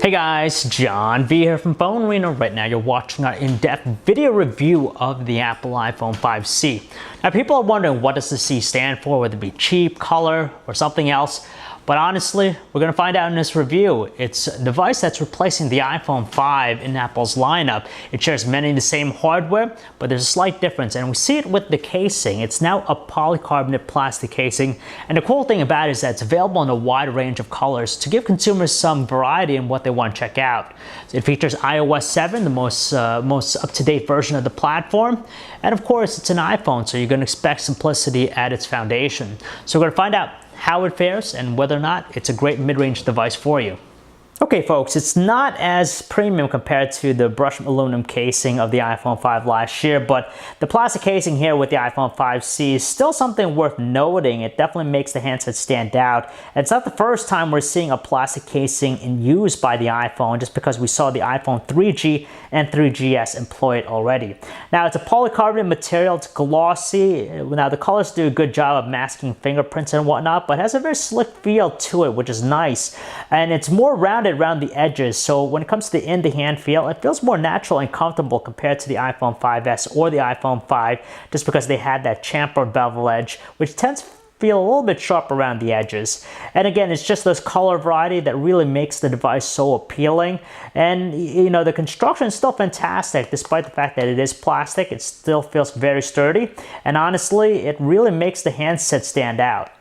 Hey guys, John V here from Phonearena. Right now you're watching our in-depth video review of the Apple iPhone 5C. Now people are wondering what does the C stand for, whether it be cheap, color, or something else. But honestly, we're going to find out in this review. It's a device that's replacing the iPhone 5 in Apple's lineup. It shares many of the same hardware, but there's a slight difference, and we see it with the casing. It's now a polycarbonate plastic casing, and the cool thing about it is that it's available in a wide range of colors to give consumers some variety in what they want to check out. It features iOS 7, the most up-to-date version of the platform, and of course it's an iPhone, so you're going to expect simplicity at its foundation. So we're going to find out how it fares and whether or not it's a great mid-range device for you. Okay folks, it's not as premium compared to the brushed aluminum casing of the iPhone 5 last year, but the plastic casing here with the iPhone 5C is still something worth noting. It definitely makes the handset stand out. And it's not the first time we're seeing a plastic casing in use by the iPhone, just because we saw the iPhone 3G and 3GS employ it already. Now it's a polycarbonate material, it's glossy. Now the colors do a good job of masking fingerprints and whatnot, but it has a very slick feel to it, which is nice. And it's more rounded around the edges, so when it comes to the in-the-hand feel, it feels more natural and comfortable compared to the iPhone 5S or the iPhone 5, just because they had that chamfered bevel edge, which tends to feel a little bit sharp around the edges. And again, it's just this color variety that really makes the device so appealing. And you know, the construction is still fantastic. Despite the fact that it is plastic, it still feels very sturdy, and honestly, it really makes the handset stand out.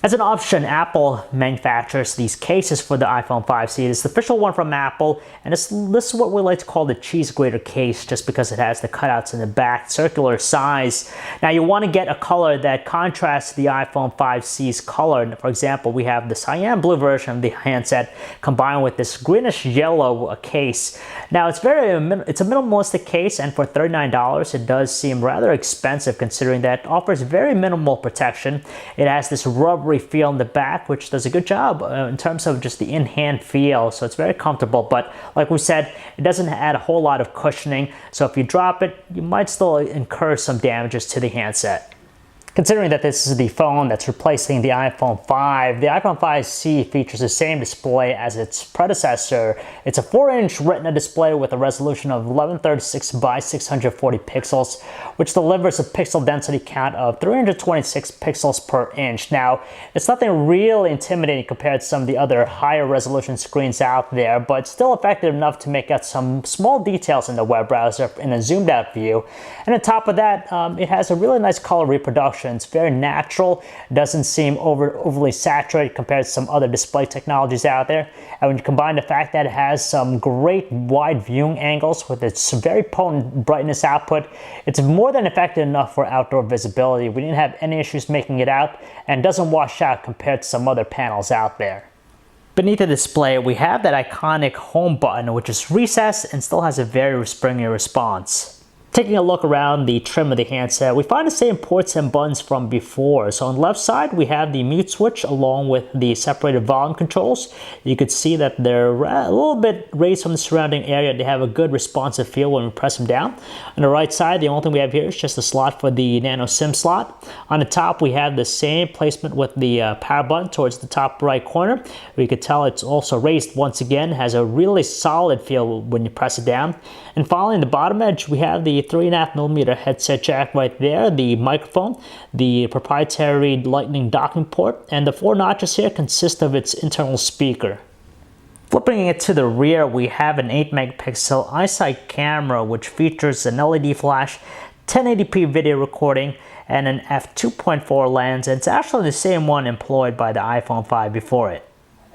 As an option, Apple manufactures these cases for the iPhone 5C. It's the official one from Apple, and this is what we like to call the cheese grater case, just because it has the cutouts in the back, circular size. Now you want to get a color that contrasts the iPhone 5C's color. For example, we have the cyan blue version of the handset combined with this greenish yellow case. Now it's a minimalistic case, and for $39 it does seem rather expensive considering that it offers very minimal protection. It has this rubber feel in the back, which does a good job in terms of just the in-hand feel, so it's very comfortable. But like we said, it doesn't add a whole lot of cushioning, so if you drop it, you might still incur some damages to the handset. Considering that this is the phone that's replacing the iPhone 5, the iPhone 5C features the same display as its predecessor. It's a 4-inch Retina display with a resolution of 1136 by 640 pixels, which delivers a pixel density count of 326 pixels per inch. Now, it's nothing really intimidating compared to some of the other higher resolution screens out there, but still effective enough to make out some small details in the web browser in a zoomed out view. And on top of that, it has a really nice color reproduction. It's very natural, doesn't seem overly saturated compared to some other display technologies out there. And when you combine the fact that it has some great wide viewing angles with its very potent brightness output, it's more than effective enough for outdoor visibility. We didn't have any issues making it out, and doesn't wash out compared to some other panels out there. Beneath the display, we have that iconic home button, which is recessed and still has a very springy response. Taking a look around the trim of the handset, we find the same ports and buttons from before. So on the left side, we have the mute switch along with the separated volume controls. You could see that they're a little bit raised from the surrounding area. They have a good responsive feel when we press them down. On the right side, the only thing we have here is just a slot for the nano SIM slot. On the top, we have the same placement with the power button towards the top right corner. We could tell it's also raised once again, has a really solid feel when you press it down. And finally, on the bottom edge, we have the 3.5mm headset jack right there, the microphone, the proprietary lightning docking port, and the 4 notches here consist of its internal speaker. Flipping it to the rear, we have an 8-megapixel iSight camera, which features an LED flash, 1080p video recording, and an f2.4 lens. And it's actually the same one employed by the iPhone 5 before it.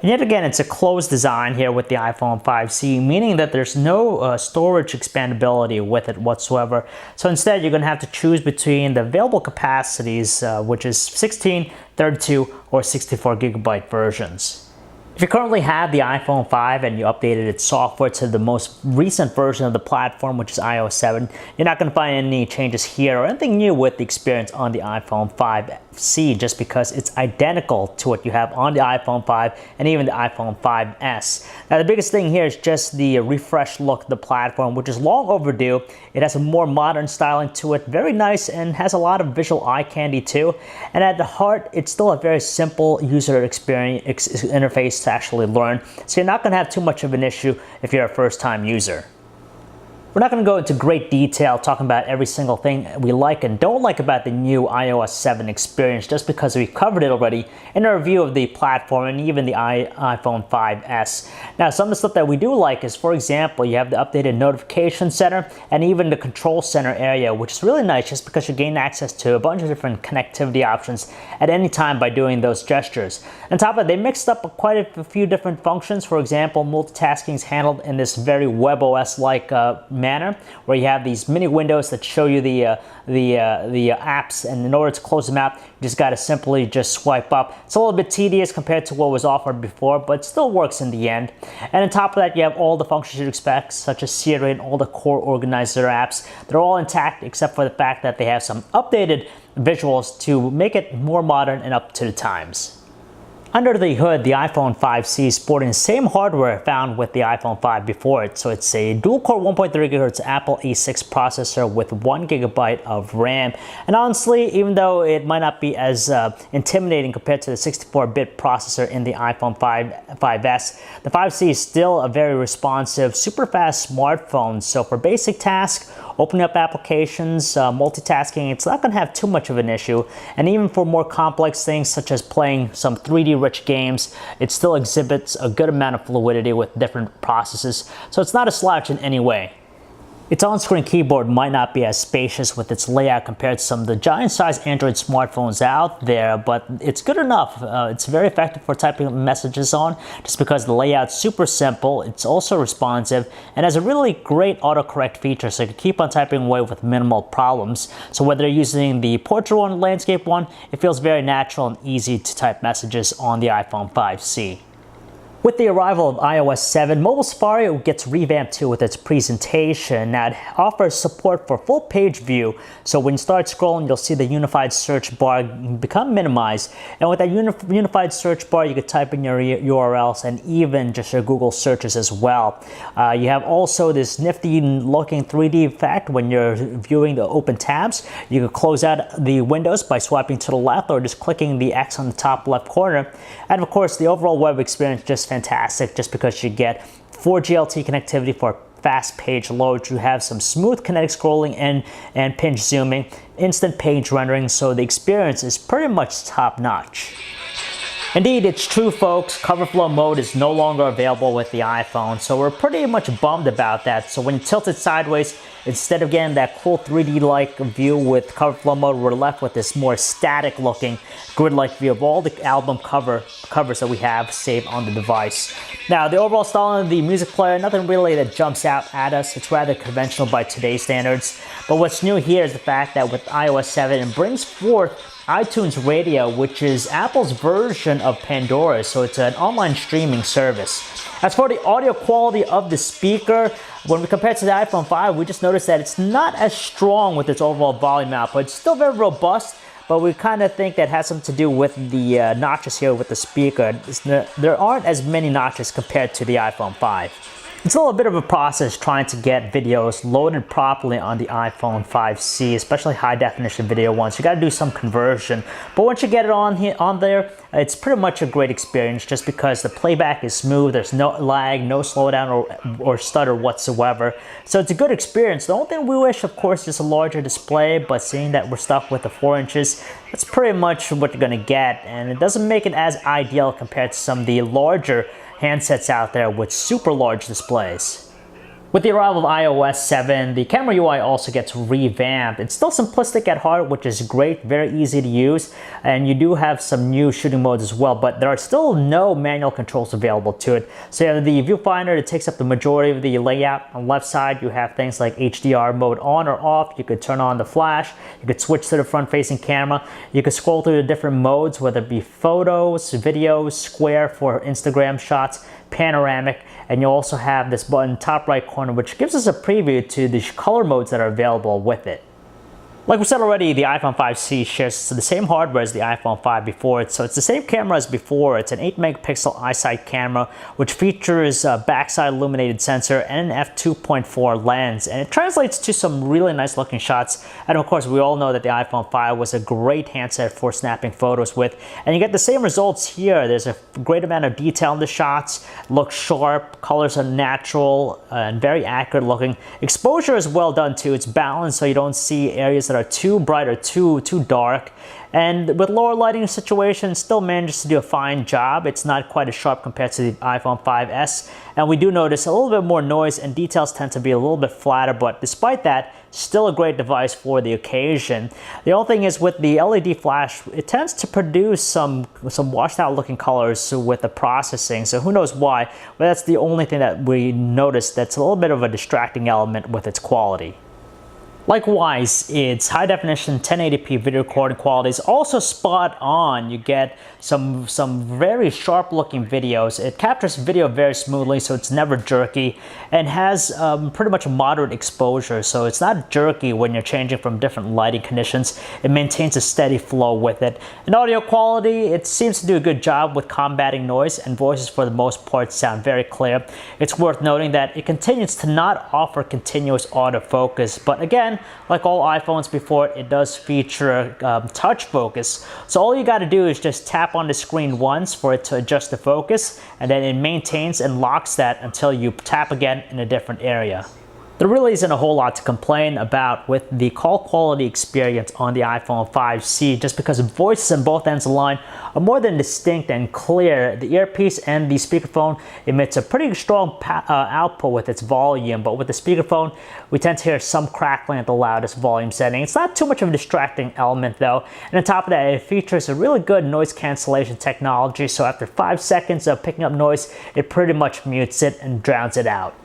And yet again, it's a closed design here with the iPhone 5C, meaning that there's no storage expandability with it whatsoever. So instead, you're going to have to choose between the available capacities, which is 16, 32, or 64 gigabyte versions. If you currently have the iPhone 5 and you updated its software to the most recent version of the platform, which is iOS 7, you're not going to find any changes here or anything new with the experience on the iPhone 5 5C just because it's identical to what you have on the iPhone 5 and even the iPhone 5S. Now the biggest thing here is just the refreshed look of the platform, which is long overdue. It has a more modern styling to it, very nice, and has a lot of visual eye candy too. And at the heart, it's still a very simple user experience interface to actually learn, so you're not going to have too much of an issue if you're a first-time user. We're not going to go into great detail talking about every single thing we like and don't like about the new iOS 7 experience, just because we covered it already in a review of the platform and even the iPhone 5S. Now, some of the stuff that we do like is, for example, you have the updated notification center and even the control center area, which is really nice just because you gain access to a bunch of different connectivity options at any time by doing those gestures. On top of it, they mixed up quite a few different functions. For example, multitasking is handled in this very WebOS-like manner, where you have these mini windows that show you the apps, and in order to close them out, you just got to simply just swipe up. It's a little bit tedious compared to what was offered before, but it still works in the end. And on top of that, you have all the functions you'd expect, such as Siri and all the core organizer apps. They're all intact except for the fact that they have some updated visuals to make it more modern and up to the times. Under the hood, the iPhone 5C is sporting the same hardware found with the iPhone 5 before it. So it's a dual-core 1.3 GHz Apple A6 processor with 1 GB of RAM. And honestly, even though it might not be as intimidating compared to the 64-bit processor in the iPhone 5S, the 5C is still a very responsive, super fast smartphone. So for basic tasks, opening up applications, multitasking, it's not going to have too much of an issue. And even for more complex things such as playing some 3D-rich games, it still exhibits a good amount of fluidity with different processes. So it's not a slouch in any way. Its on-screen keyboard might not be as spacious with its layout compared to some of the giant-sized Android smartphones out there, but it's good enough. It's very effective for typing messages on, just because the layout's super simple. It's also responsive and has a really great autocorrect feature, so you can keep on typing away with minimal problems. So whether you're using the portrait one or landscape one, it feels very natural and easy to type messages on the iPhone 5C. With the arrival of iOS 7, Mobile Safari gets revamped too with its presentation. Now, it offers support for full page view, so when you start scrolling, you'll see the unified search bar become minimized. And with that unified search bar, you can type in your URLs and even just your Google searches as well. You have also this nifty looking 3D effect when you're viewing the open tabs. You can close out the windows by swiping to the left or just clicking the X on the top left corner. And of course, the overall web experience just fantastic, just because you get 4G LTE connectivity for fast page load. You have some smooth kinetic scrolling and pinch zooming, instant page rendering, so the experience is pretty much top notch. Indeed, it's true, folks. Cover flow mode is no longer available with the iPhone, so we're pretty much bummed about that. So when you tilt it sideways, instead of getting that cool 3D-like view with cover flow mode, we're left with this more static-looking grid-like view of all the album covers that we have saved on the device. Now, the overall style of the music player, nothing really that jumps out at us. It's rather conventional by today's standards. But what's new here is the fact that with iOS 7, it brings forth iTunes Radio, which is Apple's version of Pandora, so it's an online streaming service. As for the audio quality of the speaker, when we compare it to the iPhone 5, we just noticed that it's not as strong with its overall volume output. It's still very robust, but we kind of think that has something to do with the notches here with the speaker. There aren't as many notches compared to the iPhone 5. It's a little bit of a process trying to get videos loaded properly on the iPhone 5C, especially high definition video ones. You got to do some conversion, but once you get it on there, it's pretty much a great experience just because the playback is smooth. There's no lag, no slowdown or stutter whatsoever. So it's a good experience. The only thing we wish, of course, is a larger display, but seeing that we're stuck with the 4 inches, that's pretty much what you're going to get, and it doesn't make it as ideal compared to some of the larger handsets out there with super large displays. With the arrival of iOS 7, the camera UI also gets revamped. It's still simplistic at heart, which is great, very easy to use, and you do have some new shooting modes as well, but there are still no manual controls available to it. So you have the viewfinder that takes up the majority of the layout. On the left side, you have things like HDR mode on or off. You could turn on the flash. You could switch to the front-facing camera. You could scroll through the different modes, whether it be photos, videos, square for Instagram shots, panoramic, and you also have this button top right corner which gives us a preview to the color modes that are available with it. Like we said already, the iPhone 5C shares the same hardware as the iPhone 5 before it, so it's the same camera as before. It's an 8 megapixel iSight camera, which features a backside illuminated sensor and an f2.4 lens, and it translates to some really nice looking shots. And of course, we all know that the iPhone 5 was a great handset for snapping photos with, and you get the same results here. There's a great amount of detail in the shots, looks sharp, colors are natural and very accurate looking. Exposure is well done too. It's balanced, so you don't see areas that are too bright or too dark, and with lower lighting situations still manages to do a fine job. It's not quite as sharp compared to the iPhone 5S, and we do notice a little bit more noise, and details tend to be a little bit flatter, but despite that, still a great device for the occasion. The only thing is, with the LED flash, it tends to produce some washed out looking colors with the processing, so who knows why, but that's the only thing that we notice that's a little bit of a distracting element with its quality. Likewise, its high definition 1080p video recording quality is also spot on. You get some very sharp looking videos. It captures video very smoothly, so it's never jerky, and has pretty much moderate exposure, so it's not jerky when you're changing from different lighting conditions. It maintains a steady flow with it. In audio quality, it seems to do a good job with combating noise, and voices for the most part sound very clear. It's worth noting that it continues to not offer continuous autofocus, but again, like all iPhones before it does feature touch focus. So all you got to do is just tap on the screen once for it to adjust the focus, and then it maintains and locks that until you tap again in a different area. There really isn't a whole lot to complain about with the call quality experience on the iPhone 5C, just because voices on both ends of the line are more than distinct and clear. The earpiece and the speakerphone emits a pretty strong output with its volume, but with the speakerphone, we tend to hear some crackling at the loudest volume setting. It's not too much of a distracting element though, and on top of that, it features a really good noise cancellation technology, so after 5 seconds of picking up noise, it pretty much mutes it and drowns it out.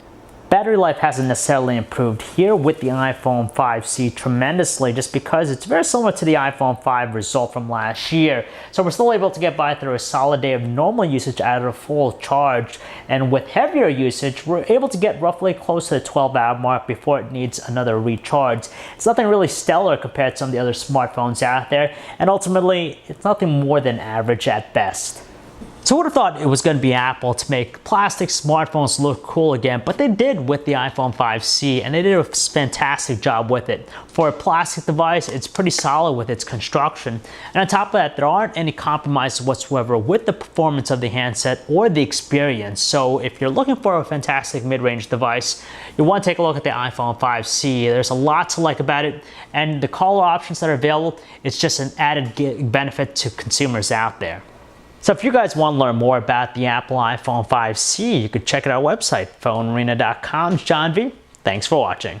Battery life hasn't necessarily improved here with the iPhone 5C tremendously, just because it's very similar to the iPhone 5 result from last year. So we're still able to get by through a solid day of normal usage at a full charge, and with heavier usage, we're able to get roughly close to the 12-hour mark before it needs another recharge. It's nothing really stellar compared to some of the other smartphones out there, and ultimately, it's nothing more than average at best. So who would have thought it was going to be Apple to make plastic smartphones look cool again, but they did with the iPhone 5C, and they did a fantastic job with it. For a plastic device, it's pretty solid with its construction, and on top of that, there aren't any compromises whatsoever with the performance of the handset or the experience. So if you're looking for a fantastic mid-range device, you want to take a look at the iPhone 5C. There's a lot to like about it, and the color options that are available, it's just an added benefit to consumers out there. So if you guys want to learn more about the Apple iPhone 5C, you could check out our website, Phonearena.com. John V. Thanks for watching.